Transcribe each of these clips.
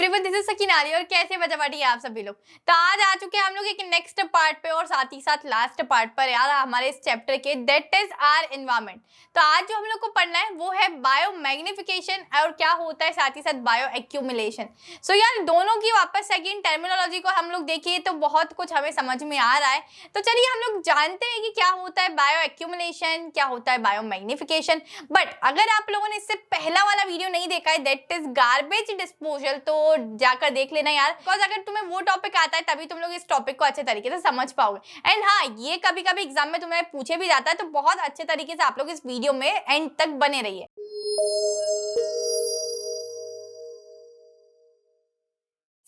Everyone, this is सकीनाली और कैसे बजाबाटी आप सभी लोग। तो आज आ चुके हैं हम लोग एक नेक्स्ट पार्ट पे और साथ ही साथ लास्ट पार्ट पर यार हमारे इस चैप्टर के, दैट इज आवर एनवायरनमेंट। तो आज जो हम लोग को पढ़ना है वो है बायो मैग्निफिकेशन और क्या होता है, साथ ही साथ बायो एक्यूमुलेशन। सो यार दोनों की वापस सेकेंड टर्मिनोलॉजी को हम लोग देखिए तो बहुत कुछ हमें समझ में आ रहा है। तो चलिए हम लोग जानते हैं कि क्या होता है बायो एक्यूमुलेशन, क्या होता है बायो मैग्निफिकेशन। बट अगर आप लोगों ने इससे पहला वाला वीडियो नहीं देखा है, दैट इज गार्बेज डिस्पोजल, तो जाकर देख लेना यार, बिकॉज अगर तुम्हें वो टॉपिक आता है तभी तुम लोग इस टॉपिक को अच्छे तरीके से समझ पाओगे। एंड हाँ, ये कभी कभी एग्जाम में तुम्हें पूछे भी जाता है, तो बहुत अच्छे तरीके से आप लोग इस वीडियो में एंड तक बने रहिए।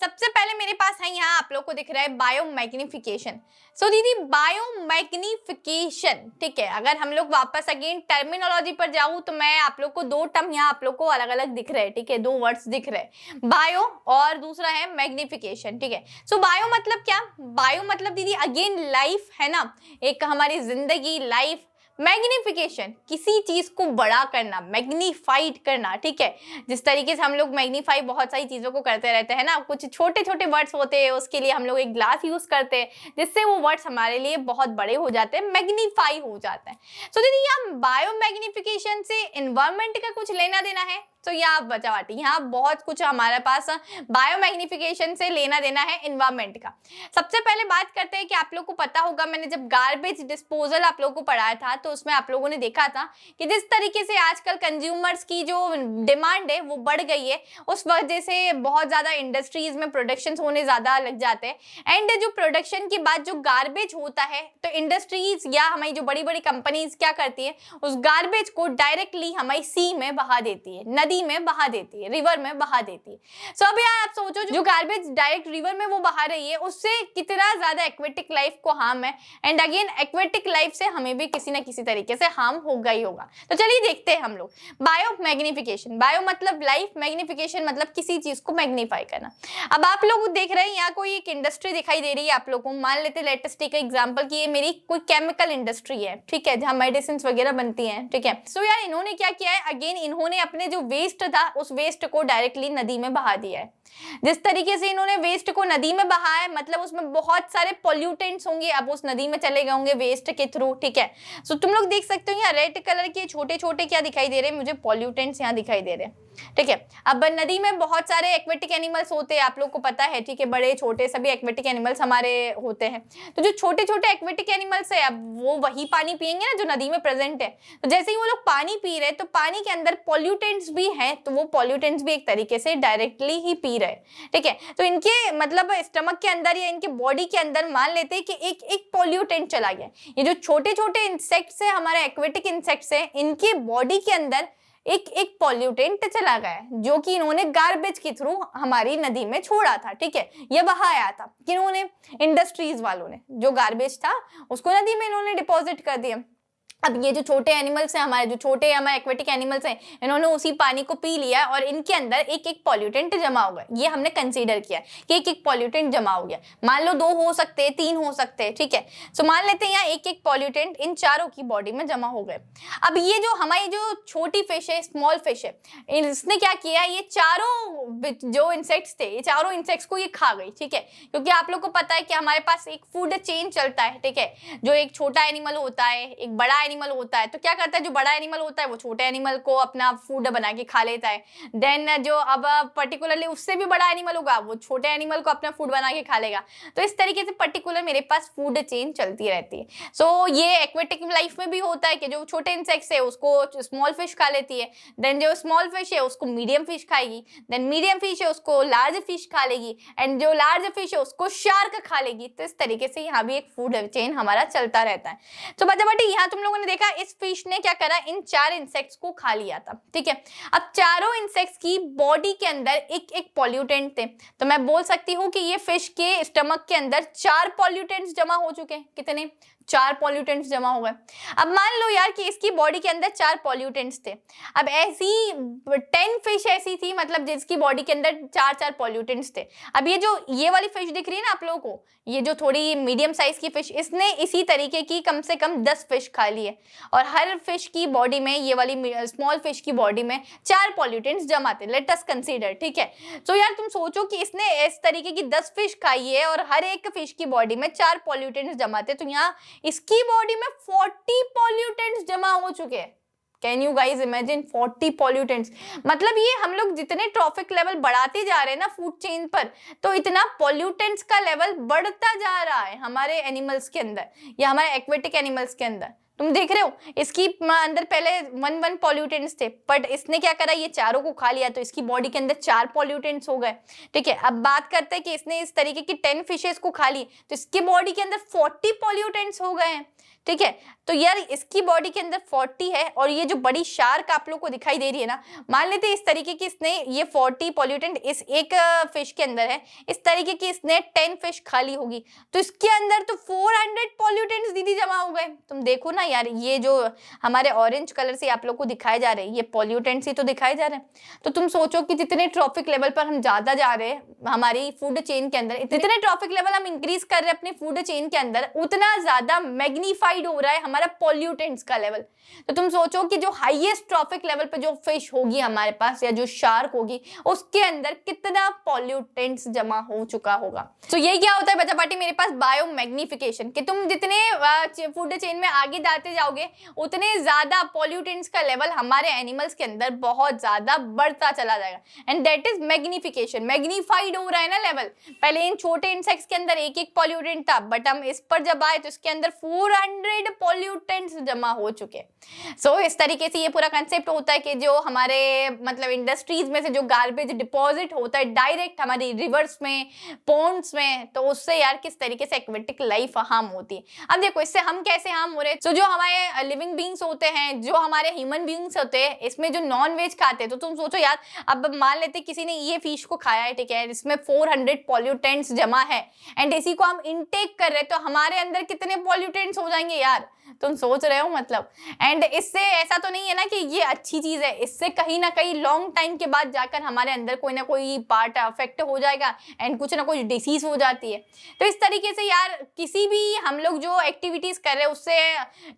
सबसे पहले मेरे पास है यहाँ आप लोग को दिख रहा है बायो मैग्निफिकेशन। सो दीदी बायो मैग्निफिकेशन, ठीक है, अगर हम लोग वापस अगेन टर्मिनोलॉजी पर जाऊँ तो मैं आप लोग को दो टर्म यहाँ आप लोग को अलग अलग दिख रहे हैं, ठीक है, दो वर्ड्स दिख रहे हैं, बायो और दूसरा है मैग्निफिकेशन, ठीक है। सो बायो मतलब क्या? बायो मतलब दीदी अगेन लाइफ है ना, एक हमारी जिंदगी, लाइफ। मैग्निफिकेशन किसी चीज को बड़ा करना, मैग्निफाइड करना, ठीक है। जिस तरीके से हम लोग मैग्निफाई बहुत सारी चीजों को करते रहते हैं ना, कुछ छोटे छोटे वर्ड्स होते हैं, उसके लिए हम लोग एक ग्लास यूज करते हैं जिससे वो वर्ड्स हमारे लिए बहुत बड़े हो जाते हैं, मैग्निफाई हो जाते हैं। सो दीदी यहाँ बायो मैग्निफिकेशन से एनवायरमेंट का कुछ लेना देना है? तो यहाँ बचावाटी, यहाँ बहुत कुछ हमारे पास बायो मैग्निफिकेशन से लेना देना है एनवायरमेंट का। सबसे पहले बात करते हैं कि आप लोग को पता होगा, मैंने जब गार्बेज डिस्पोजल आप लोगों को पढ़ाया था तो उसमें आप लोगों ने देखा था कि जिस तरीके से आजकल कंज्यूमर्स की जो डिमांड है वो बढ़ गई है, उस वजह से बहुत ज्यादा इंडस्ट्रीज में प्रोडक्शन होने ज्यादा लग जाते हैं। एंड जो प्रोडक्शन के बाद जो गार्बेज होता है, तो इंडस्ट्रीज या हमारी जो बड़ी बड़ी कंपनीज क्या करती है, उस गार्बेज को डायरेक्टली हमारी सी में बहा देती है, नदी में बहा देती है, रिवर में बहा देती है। सो अब यार आप सोचो, जो गार्बेज डायरेक्ट रिवर में वो बहा रही है, उससे कितना ज्यादा एक्वेटिक लाइफ को हार्म है। एंड अगेन एक्वेटिक लाइफ से हमें भी किसी ना किसी तरीके से हार्म होगा ही होगा। तो चलिए देखते हैं हम लोग बायो मैग्निफिकेशन। बायो मतलब लाइफ, मैग्निफिकेशन मतलब किसी चीज को मैग्नीफाई करना। अब आप लोग देख रहे हैं यहाँ कोई एक इंडस्ट्री दिखाई दे रही है आप लोग को, मान लेते लेटेस्ट टेक एग्जांपल कि ये मेरी कोई केमिकल इंडस्ट्री है, ठीक है, जहां मेडिसिन वगैरह बनती हैं, ठीक है। सो यार इन्होंने क्या किया है, अगेन इन्होंने अपने जो वेस्ट था उस वेस्ट को डायरेक्टली नदी में बहा दिया है। जिस तरीके से इन्होंने वेस्ट को नदी में बहाया है, मतलब उसमें बहुत सारे पॉल्यूटेंट्स होंगे, अब उस नदी में चले गए होंगे वेस्ट के थ्रू, ठीक है। सो तुम लोग देख सकते हो यहाँ रेड कलर के छोटे छोटे क्या दिखाई दे रहे हैं मुझे, पॉल्यूटेंट्स यहाँ दिखाई दे रहे हैं, ठीक है। अब नदी में बहुत सारे एक्वेटिक एनिमल्स होते हैं, आप लोग को पता है, ठीक है, बड़े छोटे सभी एक्वेटिक एनिमल्स हमारे होते हैं। तो जो छोटे छोटे एक्वेटिक एनिमल्स है, अब वो वही पानी पिएंगे ना जो नदी में प्रेजेंट है। तो जैसे ही वो लोग पानी पी रहे हैं तो पानी के अंदर पॉल्यूटेंट्स भी हैं, तो वो पॉल्यूटेंट्स भी एक तरीके से डायरेक्टली ही पी रहे हैं, ठीक है। तो इनके मतलब स्टमक के अंदर या इनके बॉडी के अंदर मान लेते हैं कि एक एक पॉल्यूटेंट चला गया। ये जो छोटे छोटे इंसेक्ट्स है, हमारे एक्वेटिक इंसेक्ट्स है, इनके बॉडी के अंदर एक एक पॉल्यूटेंट चला गया है, जो कि इन्होंने गार्बेज के थ्रू हमारी नदी में छोड़ा था, ठीक है। ये बहाया था किन्होंने, इंडस्ट्रीज वालों ने, जो गार्बेज था उसको नदी में इन्होंने डिपॉजिट कर दिया। अब ये जो छोटे एनिमल्स हैं, हमारे जो छोटे हमारे एक्वेटिक एनिमल्स हैं, इन्होंने उसी पानी को पी लिया और इनके अंदर एक एक पॉल्यूटेंट जमा हो गया। ये हमने कंसीडर किया कि एक एक पॉल्यूटेंट जमा हो गया। मान लो 2 हो सकते हैं, 3 हो सकते हैं, ठीक है। सो मान लेते हैं यहाँ एक एक पॉल्यूटेंट इन चारों की बॉडी में जमा हो गए। अब ये जो हमारी जो छोटी फिश है, स्मॉल फिश है, इसने क्या किया, ये चारों जो इंसेक्ट्स थे, ये चारों इंसेक्ट्स को ये खा गई, ठीक है। क्योंकि आप लोग को पता है कि हमारे पास एक फूड चेन चलता है, ठीक है। जो एक छोटा एनिमल होता है, एक बड़ा एनिमल होता है, तो क्या करता है, जो बड़ा एनिमल होता है वो छोटे एनिमल को अपना फूड बना के खा लेता है। देन जो अब पर्टिकुलरली उससे भी बड़ा एनिमल होगा, वो छोटे एनिमल को अपना फूड बना के खा लेगा। तो इस तरीके से पर्टिकुलर मेरे पास फूड चेन चलती रहती है। सो ये एक्वेटिक लाइफ में भी होता है कि जो छोटे इंसेक्ट्स है उसको स्मॉल फिश खा लेती है, देन जो स्मॉल फिश है उसको मीडियम फिश खाएगी, देन मीडियम फिश है उसको लार्ज फिश खा लेगी, एंड जो लार्ज फिश है उसको शार्क खा लेगी। तो इस तरीके से यहाँ भी एक फूड चेन हमारा चलता रहता है। तो बच्चा यहाँ तुम लोगों ने देखा इस फिश ने क्या करा, इन 4 इंसेक्ट्स को खा लिया था, ठीक है। अब चारों इंसेक्ट्स की बॉडी के अंदर एक एक पॉल्यूटेंट थे, तो मैं बोल सकती हूँ कि ये फिश के स्टमक के अंदर 4 पॉल्यूटेंट्स जमा हो चुके हैं। कितने? 4 पॉल्यूटेंट्स जमा हो गए। अब मान लो यार कि इसकी बॉडी के अंदर 4 पॉल्यूटेंट्स थे। अब ऐसी 10 फिश ऐसी थी, मतलब जिसकी बॉडी के अंदर 4 पॉल्यूटेंट्स थे। अब ये वाली फिश दिख रही है ना आप लोगों को, ये जो थोड़ी मीडियम साइज की फिश, इसने इसी तरीके की कम से कम 10 फिश खा ली है, और हर फिश की बॉडी में, ये वाली स्मॉल फिश की बॉडी में 4 पॉल्यूटेंट्स जमा थे। लेट अस कंसीडर, ठीक है। तो यार तुम सोचो कि इसने इस तरीके की 10 फिश खाई है और हर एक फिश की बॉडी में 4 पॉल्यूटेंट्स जमा थे, तो यहाँ इसकी बॉडी में 40 पॉल्यूटेंट्स जमा हो चुके हैं। Can you guys imagine 40 pollutants? मतलब ये हम लोग जितने ट्रॉफिक लेवल बढ़ाते जा रहे हैं ना फूड चेन पर, तो इतना पॉल्यूटेंट्स का लेवल बढ़ता जा रहा है हमारे एनिमल्स के अंदर या हमारे एक्वेटिक एनिमल्स के अंदर। तुम देख रहे हो, इसकी अंदर पहले 1 पॉल्यूटेंट्स थे, बट इसने क्या करा, ये चारों को खा लिया, तो इसकी बॉडी के अंदर 4 पॉल्यूटेंट्स हो गए, ठीक है। अब बात करते हैं कि इसने इस तरीके की 10 फिशेस को खा ली, तो इसकी बॉडी के अंदर 40 पॉल्यूटेंट्स हो गए हैं, ठीक है। तो यार इसकी बॉडी के अंदर 40 है, और ये जो बड़ी शार्क आप लोग को दिखाई दे रही है ना, मान लेते हैं इस तरीके की इसने ये 40 पॉल्यूटेंट इस एक फिश के अंदर है, इस तरीके की इसने 10 फिश खा ली होगी, तो इसके अंदर तो 400 पॉल्यूटेंट्स दीदी जमा हो गए। तुम देखो ना यार, ये जो हमारे ऑरेंज कलर से आप लोग को दिखाए जा रहे हैं, ये पॉल्यूटेंट्स ही तो दिखाए जा रहे हैं। तो तुम सोचो कि जितने ट्रॉफिक लेवल पर हम ज्यादा जा रहे हैं हमारी फूड चेन के अंदर, जितने ट्रॉफिक लेवल हम इंक्रीज कर रहे हैं अपनी फूड चेन के अंदर, उतना ज्यादा मैग्नीफाइड हो रहा है हमारा पॉल्यूटेंट्स का लेवल। तो तुम सोचो कि जो हाईएस्ट ट्रॉफिक लेवल पे जो फिश होगी हमारे पास या जो शार्क होगी, उसके अंदर कितना पॉल्यूटेंट्स जमा हो चुका होगा। तो ये क्या होता है बच्चा पार्टी, मेरे पास बायो मैग्निफिकेशन, कि तुम जितने फूड चेन में आगे जाते जाओगे उतने ज्यादा पॉल्यूटेंट्स का लेवल हमारे एनिमल्स के अंदर बहुत ज्यादा बढ़ता चला जाएगा, and that is magnification. Magnified हो रहा है ना लेवल। पहले इन छोटे इंसेक्ट्स के अंदर एक पॉल्यूटेंट था, बट हम इस पर जब आए तो इसके अंदर 400 पॉल्यूटेंट्स जमा हो चुके। सो इस तरीके से ये पूरा कंसेप्ट होता है कि जो हमारे मतलब इंडस्ट्रीज में से जो गार्बेज डिपॉजिट होता है डायरेक्ट हमारी रिवर्स में, पॉन्ड्स में, तो उससे यार किस तरीके से एक्वेटिक लाइफ हार्म होती है। अब देखो इससे हम कैसे हार्म हो रहे हैं। तो जो हमारे लिविंग बींग्स होते हैं, जो हमारे ह्यूमन बींग्स होते हैं, इसमें जो नॉन वेज खाते हैं, तो तुम सोचो यार, अब मान लेते किसी ने ये फिश को खाया है, ठीक है, इसमें 400 पॉल्यूटेंट्स जमा है, एंड इसी को हम इनटेक कर रहे हैं, तो हमारे अंदर कितने पॉल्यूटेंट्स हो जाएंगे यार, तुम सोच रहे हो मतलब। एंड इससे ऐसा तो नहीं है ना कि ये अच्छी चीज है, इससे कहीं ना कहीं लॉन्ग टाइम के बाद जाकर हमारे अंदर कोई ना कोई पार्ट अफेक्ट हो जाएगा एंड कुछ ना कुछ डिसीज हो जाती है। तो इस तरीके से यार किसी भी हम लोग जो एक्टिविटीज कर रहे हैं उससे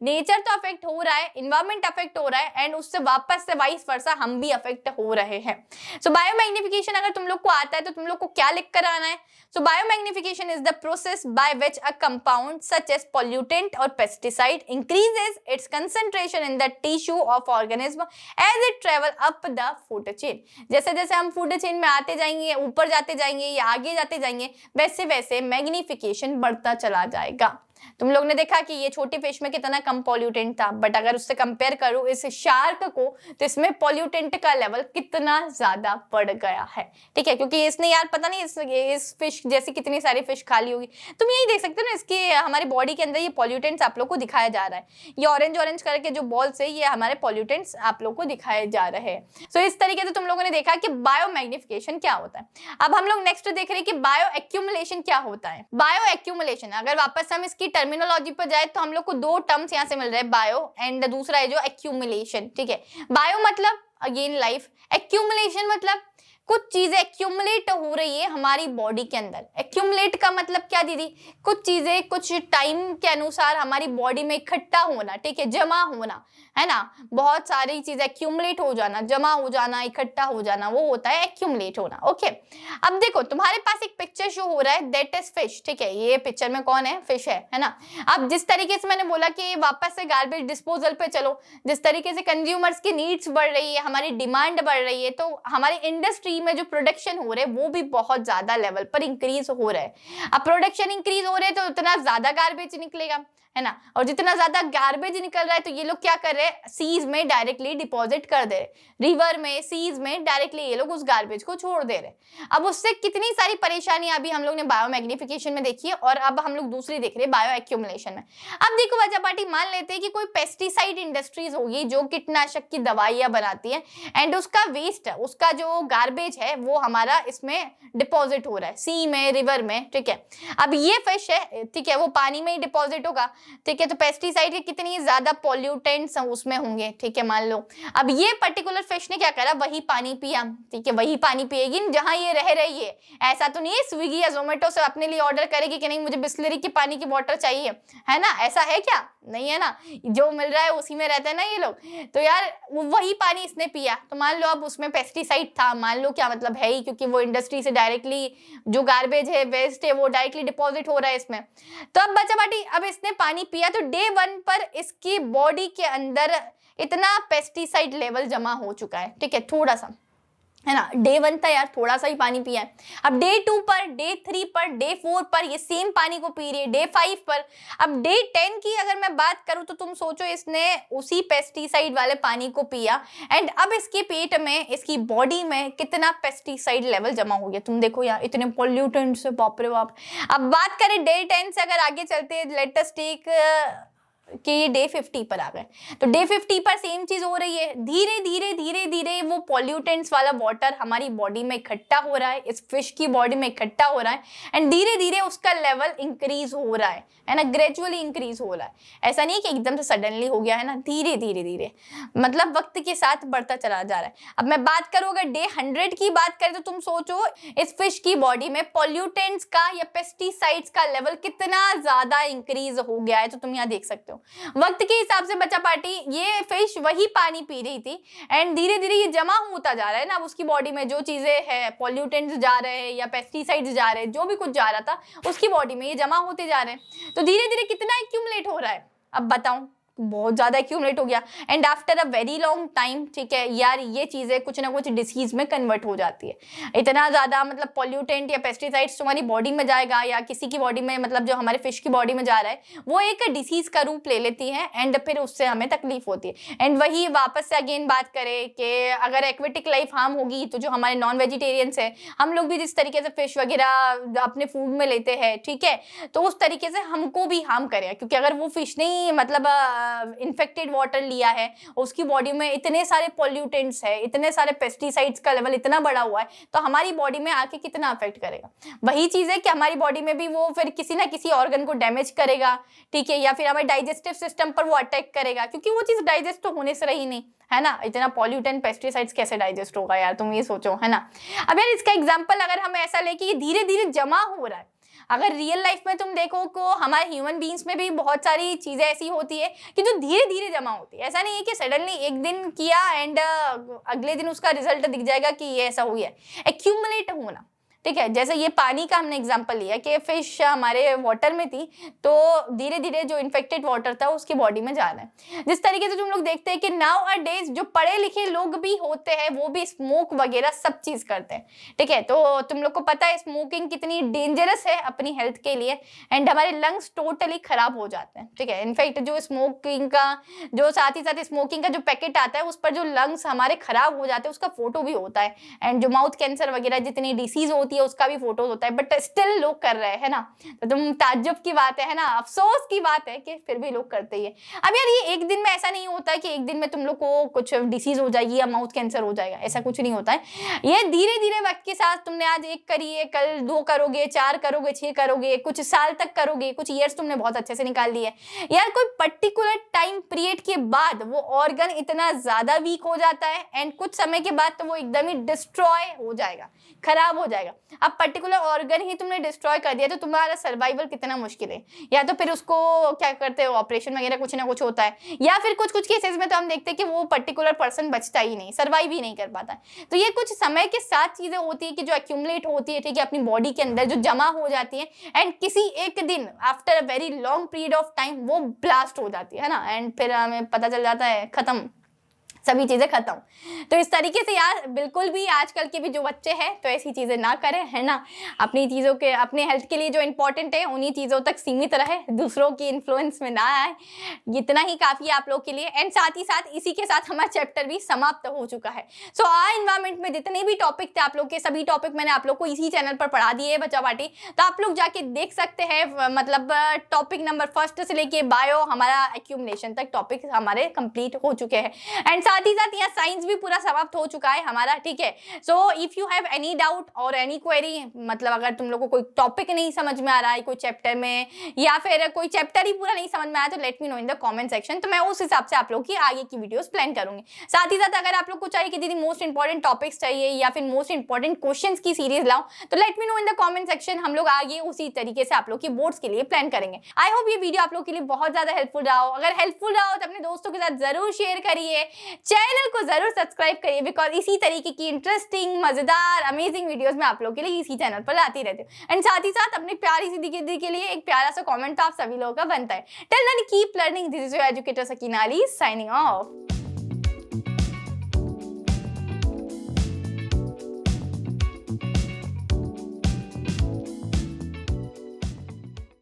नेचर तो अफेक्ट हो रहा है, इन्वायरमेंट अफेक्ट हो रहा है, एंड उससे वापस से वाइस वर्सा हम भी अफेक्ट हो रहे हैं। सो बायोमैग्निफिकेशन अगर तुम लोग को आता है तो तुम लोग को क्या लिख कर आना है। So biomagnification is the process by which a compound such as pollutant और pesticide increases its concentration in the tissue of organism as it travel up the food chain। जैसे जैसे हम फूड चेन में आते जाएंगे, ऊपर जाते जाएंगे या आगे जाते जाएंगे, वैसे वैसे मैग्निफिकेशन बढ़ता चला जाएगा। तुम लोग ने देखा कि ये छोटी फिश में कितना कम पॉल्यूटेंट था, बट अगर उससे कंपेयर करो इस शार्क को, तो इसमें पॉल्यूटेंट का लेवल कितना ज्यादा बढ़ गया है, ठीक है, क्योंकि इसने यार पता नहीं इस फिश जैसी कितनी सारी फिश खा ली होगी। तुम यही देख सकते हो ना, इसके हमारी बॉडी के अंदर ये पॉल्यूटेंट्स आप लोग को दिखाया जा रहा है। ये ऑरेंज ऑरेंज कलर के जो बॉल्स है, ये हमारे पॉल्यूटेंट्स आप लोग को दिखाए जा रहे हैं। सो इस तरीके से तुम लोगों ने देखा कि बायोमैग्निफिकेशन क्या होता है। अब हम लोग नेक्स्ट देख रहे हैं कि बायो एक्यूमुलेशन क्या होता है। बायो एक्यूमुलेशन, अगर वापस हम इसकी टर्मिनोलॉजी पर जाए तो हम लोग को 2 टर्म्स यहाँ से मिल रहे हैं, बायो एंड दूसरा है जो एक्यूमुलेशन, ठीक है। बायो मतलब अगेन लाइफ, एक्यूमुलेशन मतलब कुछ चीजें एक्यूमुलेट हो रही है हमारी बॉडी के अंदर। एक्यूमुलेट का मतलब क्या दीदी, कुछ चीजें कुछ टाइम के अनुसार हमारी बॉडी में इकट्ठा होना, ठीक है, जमा होना, है ना, बहुत सारी चीजें एक्यूमुलेट हो जाना, जमा हो जाना, इकट्ठा हो जाना, वो होता है एक्यूमुलेट होना। ओके, अब देखो तुम्हारे पास एक पिक्चर शो हो रहा है, दैट इज फिश, ठीक है, ये पिक्चर में कौन है, फिश है ना। अब जिस तरीके से मैंने बोला कि वापस से गार्बेज डिस्पोजल पे चलो, जिस तरीके से कंज्यूमर्स की नीड्स बढ़ रही है, हमारी डिमांड बढ़ रही है, तो हमारी इंडस्ट्री में जो प्रोडक्शन हो रहे हैं वो भी बहुत ज्यादा लेवल पर इंक्रीज हो रहा है। अब प्रोडक्शन इंक्रीज हो रहे हैं तो उतना ज्यादा गार्बेज निकलेगा, है ना, और जितना ज्यादा गार्बेज निकल रहा है तो ये लोग क्या कर रहे हैं, सीज में डायरेक्टली डिपॉजिट कर दे रहे, रिवर में, सीज में डायरेक्टली ये लोग उस गार्बेज को छोड़ दे रहे। अब उससे कितनी सारी परेशानियां अभी हम लोग ने बायोमैग्निफिकेशन में देखी है, और अब हम लोग दूसरी देख रहे हैं बायो एक्यूमुलेशन में। अब देखो बच्चा पार्टी, मान लेते हैं कि कोई पेस्टिसाइड इंडस्ट्रीज होगी जो कीटनाशक की दवाइयां बनाती है, एंड उसका वेस्ट, उसका जो गार्बेज है वो हमारा इसमें डिपॉजिट हो रहा है, सी में, रिवर में, ठीक है। अब ये फिश है, ठीक है, वो पानी में ही डिपॉजिट होगा, ठीक है, तो पेस्टिसाइड के कितनी ज्यादा पॉल्यूटेंट्स उसमें होंगे, ठीक है, मान लो। अब ये पर्टिकुलर फिश ने क्या करा, वही पानी पिया, ठीक है, वही पानी पिएगी जहां ये रह रही है। ऐसा तो नहीं है स्विगी या जोमेटो से अपने लिए ऑर्डर करेगी कि नहीं मुझे बिस्लरी की पानी की बोतल चाहिए, है ना, ऐसा है क्या, नहीं है ना, जो मिल रहा है उसी में रहते हैं ना ये लोग। तो यार वही पानी इसने पिया, तो मान लो अब उसमें पेस्टिसाइड था, मान लो, क्या मतलब है ही, क्योंकि वो इंडस्ट्री से डायरेक्टली जो गार्बेज है, वेस्ट है, वो डायरेक्टली डिपॉजिट हो रहा है इसमें। तो अब बच्चा बाटी, अब इसने पानी पिया तो डे 1 पर इसकी बॉडी के अंदर इतना पेस्टिसाइड लेवल जमा हो चुका है, ठीक है, थोड़ा सा, है ना, डे 1 था यार, थोड़ा सा ही पानी पिया है। अब डे 2 पर, डे 3 पर, डे 4 पर ये सेम पानी को पी रही है, डे 5 पर। अब डे 10 की अगर मैं बात करूं तो तुम सोचो इसने उसी पेस्टिसाइड वाले पानी को पिया एंड अब इसके पेट में, इसकी बॉडी में कितना पेस्टिसाइड लेवल जमा हो गया, तुम देखो यार, इतने पॉल्यूटेंट्स से, बाप रे बाप। अब बात करें डे 10 से अगर आगे चलते हैं, लेट अस टेक कि ये डे 50 पर आ गए, तो डे 50 पर सेम चीज हो रही है, धीरे धीरे धीरे धीरे वो पॉल्यूटेंट्स वाला वाटर हमारी बॉडी में इकट्ठा हो रहा है, इस फिश की बॉडी में इकट्ठा हो रहा है एंड धीरे धीरे उसका लेवल इंक्रीज हो रहा है ना, ग्रेजुअली इंक्रीज हो रहा है। ऐसा नहीं कि एकदम से सडनली हो गया, है ना, धीरे धीरे धीरे, मतलब वक्त के साथ बढ़ता चला जा रहा है। अब मैं बात करूँ अगर डे 100 की बात करें तो तुम सोचो इस फिश की बॉडी में पॉल्यूटेंट्स का या पेस्टिसाइड्स का लेवल कितना ज्यादा इंक्रीज हो गया है, तो तुम यहाँ देख सकते हो। वक्त के हिसाब से बच्चा पार्टी, ये फिश वही पानी पी रही थी एंड धीरे धीरे ये जमा होता जा रहा है ना, उसकी बॉडी में जो चीजें है, पॉल्यूटेंट्स जा रहे हैं या पेस्टिसाइड्स जा रहे हैं, जो भी कुछ जा रहा था उसकी बॉडी में ये जमा होते जा रहे हैं। तो धीरे धीरे कितना एक्यूमुलेट हो रहा है, अब बताओ, बहुत ज्यादा एक्यूमुलेट हो गया and after a very long time, ठीक है यार, ये चीजें कुछ ना कुछ डिसीज में कन्वर्ट हो जाती है। इतना ज्यादा मतलब पॉल्यूटेंट या पेस्टिसाइड्स तुम्हारी बॉडी में जाएगा या किसी की बॉडी में, मतलब जो हमारे फिश की बॉडी में जा रहा है, वो एक डिसीज का रूप ले लेती है एंड फिर उससे हमें तकलीफ होती है। एंड वही वापस से अगेन बात करें कि अगर एक्वेटिक लाइफ हार्म होगी तो जो हमारे नॉन वेजिटेरियंस है, हम लोग भी जिस तरीके से फिश वगैरह अपने फूड में लेते हैं, ठीक है, तो उस तरीके से हमको भी हार्म करेगा, क्योंकि अगर वो फिश नहीं मतलब इन्फेक्टेड वाटर लिया है, उसकी बॉडी में इतने सारे पॉल्यूटेंट्स है, इतने सारे पेस्टिसाइड्स का लेवल इतना बड़ा हुआ है, तो हमारी बॉडी में आके कितना अफेक्ट करेगा। वही चीज है कि हमारी बॉडी में भी वो फिर किसी ना किसी ऑर्गन को डैमेज करेगा, ठीक है, या फिर हमारे डाइजेस्टिव सिस्टम पर वो अटैक करेगा, क्योंकि वो चीज डाइजेस्ट तो होने से रही नहीं, है ना, इतना पॉल्यूटेंट पेस्टिसाइड्स कैसे डाइजेस्ट होगा यार, तुम ये सोचो, है ना। अब यार इसका एग्जांपल अगर हम ऐसा ले कि ये धीरे धीरे जमा हो रहा है, अगर रियल लाइफ में तुम देखो को हमारे ह्यूमन बीइंग्स में भी बहुत सारी चीजें ऐसी होती है कि जो धीरे धीरे जमा होती है। ऐसा नहीं है कि सडनली एक दिन किया एंड अगले दिन उसका रिजल्ट दिख जाएगा कि ये ऐसा हुआ है, एक्यूमुलेट होना, ठीक है। जैसे ये पानी का हमने एग्जांपल लिया कि फिश हमारे वाटर में थी, तो धीरे धीरे जो इन्फेक्टेड वाटर था उसकी बॉडी में जा रहा है। जिस तरीके से तुम लोग देखते हैं कि नाउ अ डेज जो पढ़े लिखे लोग भी होते हैं वो भी स्मोक वगैरह सब चीज करते हैं, ठीक है। तो तुम लोग को पता है स्मोकिंग कितनी डेंजरस है अपनी हेल्थ के लिए एंड हमारे लंग्स टोटली खराब हो जाते हैं, ठीक है। इनफैक्ट जो स्मोकिंग का जो साथ ही साथ स्मोकिंग का जो पैकेट आता है उस पर जो लंग्स हमारे खराब हो जाते हैं उसका फोटो भी होता है एंड जो माउथ कैंसर वगैरह जितनी डिसीज होती है उसका भी फोटो होता है, बट स्टिल लोग कर रहे हैं ना। तो तुम ताज्जुब की बात है ना, अफसोस की बात है कि फिर भी लोग करते ही है। अब यार ये एक दिन में ऐसा नहीं होता है कि एक दिन में तुम लोग को कुछ डिसीज हो जाएगी या माउथ कैंसर हो जाएगा, ऐसा कुछ नहीं होता है। ये धीरे धीरे वक्त के साथ तुमने आज 1 करी है, कल 2 करोगे, 4 करोगे, 6 करोगे, कुछ साल तक करोगे, कुछ ईयर्स तुमने बहुत अच्छे से निकाल लिए। यार कोई पर्टिकुलर टाइम पीरियड के बाद वो ऑर्गन इतना ज्यादा वीक हो जाता है एंड कुछ समय के बाद तो वो एकदम ही डिस्ट्रॉय हो जाएगा, खराब हो जाएगा। अब पर्टिकुलर ऑर्गन ही तुमने डिस्ट्रॉय कर दिया तो तुम्हारा सर्वाइवल कितना मुश्किल है। या तो फिर उसको क्या करते हो, ऑपरेशन वगैरह कुछ ना कुछ होता है, या फिर कुछ कुछ केसेस में तो हम देखते हैं कि वो पर्टिकुलर पर्सन बचता ही नहीं, सर्वाइव ही नहीं कर पाता। तो ये कुछ समय के साथ चीजें होती है कि जो एक्यूमुलेट होती है, ठीक है, अपनी बॉडी के अंदर जो जमा हो जाती है एंड किसी एक दिन after a very long period of time वो ब्लास्ट हो जाती है ना, एंड फिर हमें पता चल जाता है खत्म, सभी चीजें खत्म। तो इस तरीके से यार बिल्कुल भी आजकल के भी जो बच्चे हैं तो ऐसी चीजें ना करें, है ना। अपनी चीजों के, अपने हेल्थ के लिए जो इंपॉर्टेंट है उन्हीं चीजों तक सीमित रहे, दूसरों की इन्फ्लुएंस में ना आए। इतना ही काफी है आप लोग के लिए। एंड साथ ही साथ इसी के साथ हमारा चैप्टर भी समाप्त हो चुका है। सो एनवायरमेंट में जितने भी टॉपिक थे आप लोग के, सभी टॉपिक मैंने आप लोग को इसी चैनल पर पढ़ा दिए बच्चा पार्टी, तो आप लोग जाके देख सकते हैं। मतलब टॉपिक नंबर 1 से लेके बायो हमारा एक्यूमुलेशन तक टॉपिक हमारे कंप्लीट हो चुके हैं। एंड साथ ही साथ यहाँ साइंस भी पूरा समाप्त हो चुका है हमारा, ठीक है। So if you have any doubt और एनी क्वेरी, मतलब अगर तुम लोग को कोई टॉपिक नहीं समझ में आ रहा है कोई चैप्टर में, या फिर कोई चैप्टर ही पूरा नहीं समझ में आया, तो let me know in the comment section. तो मैं उस हिसाब से आप लोग की आगे की वीडियोस प्लान करूंगी। साथ ही साथ अगर आप लोग को चाहिए कि दीदी मोस्ट इंपॉर्टेंट टॉपिक्स चाहिए या फिर मोस्ट इंपॉर्टेंट क्वेश्चंस की सीरीज लाऊं, तो let me know in the comment section. हम लोग आगे उसी तरीके से आप लोग की बोर्ड्स के लिए प्लान करेंगे। आई होप ये वीडियो आप लोग के लिए बहुत ज्यादा हेल्पफुल रहा हो। अगर हेल्पफुल रहा हो तो अपने दोस्तों के साथ जरूर शेयर करिए, चैनल को जरूर सब्सक्राइब करिए, बिकॉज इसी तरीके की इंटरेस्टिंग, मजेदार, अमेजिंग वीडियोस मैं आप लोग के लिए इसी चैनल पर लाती रहती हूँ। एंड साथ ही साथ अपनी प्यारी सी दीदी के लिए एक प्यारा सा कमेंट तो आप सभी लोगों का बनता है। Till then keep learning, this is your educator Sakina Ali signing of.